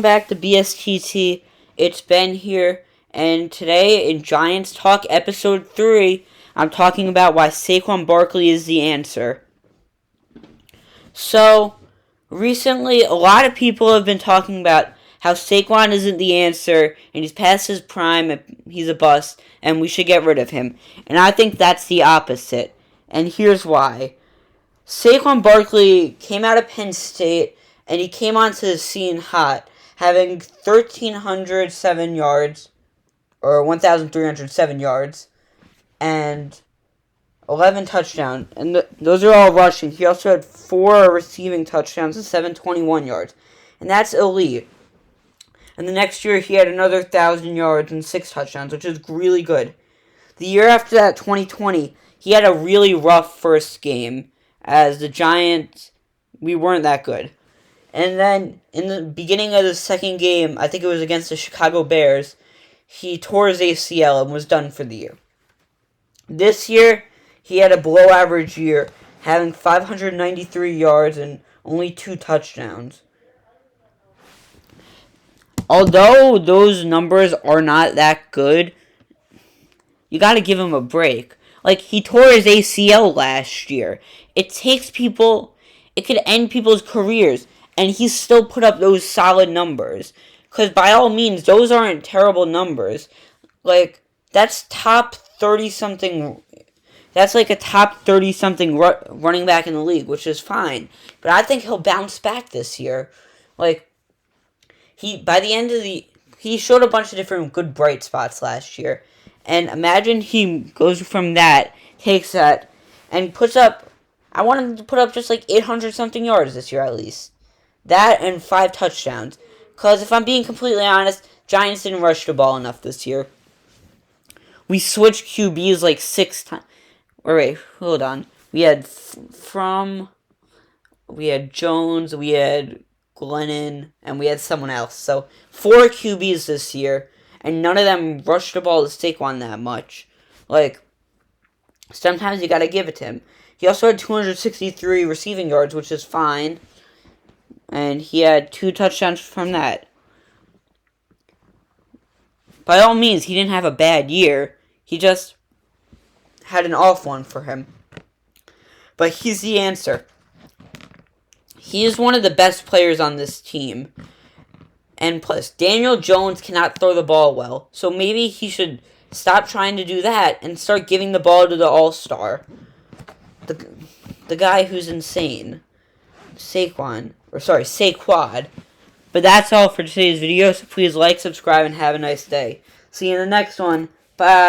Back to BSTT. It's Ben here, and today in Giants Talk Episode 3, I'm talking about why Saquon Barkley is the answer. So, recently, a lot of people have been talking about how Saquon isn't the answer, and he's past his prime, and he's a bust, and we should get rid of him. And I think that's the opposite, and here's why. Saquon Barkley came out of Penn State, and he came onto the scene hot, having 1,307 yards, or 1,307 yards, and 11 touchdowns. And those are all rushing. He also had 4 receiving touchdowns and 721 yards. And that's elite. And the next year, he had another 1,000 yards and 6 touchdowns, which is really good. The year after that, 2020, he had a really rough first game, as the Giants, we weren't that good. And then, in the beginning of the second game, I think it was against the Chicago Bears, he tore his ACL and was done for the year. This year, he had a below-average year, having 593 yards and only 2 touchdowns. Although those numbers are not that good, you gotta give him a break. Like, he tore his ACL last year. It could end people's careers. And he still put up those solid numbers. Because by all means, those aren't terrible numbers. Like, that's top 30-something. That's like a top 30-something running back in the league, which is fine. But I think he'll bounce back this year. Like, he showed a bunch of different good bright spots last year. And imagine he goes from that, takes that, and puts up, I want him to put up just like 800-something yards this year at least. That and 5 touchdowns. Because if I'm being completely honest, Giants didn't rush the ball enough this year. We switched QBs like 6 times. Wait, hold on. We had Jones, we had Glennon, and we had someone else. So 4 QBs this year, and none of them rushed the ball to Saquon that much. Like, sometimes you gotta give it to him. He also had 263 receiving yards, which is fine. And he had 2 touchdowns from that. By all means, he didn't have a bad year. He just had an off one for him. But he's the answer. He is one of the best players on this team. And plus, Daniel Jones cannot throw the ball well. So maybe he should stop trying to do that and start giving the ball to the all-star. The guy who's insane. Saquon. But that's all for today's video, so please like, subscribe, and have a nice day. See you in the next one. Bye.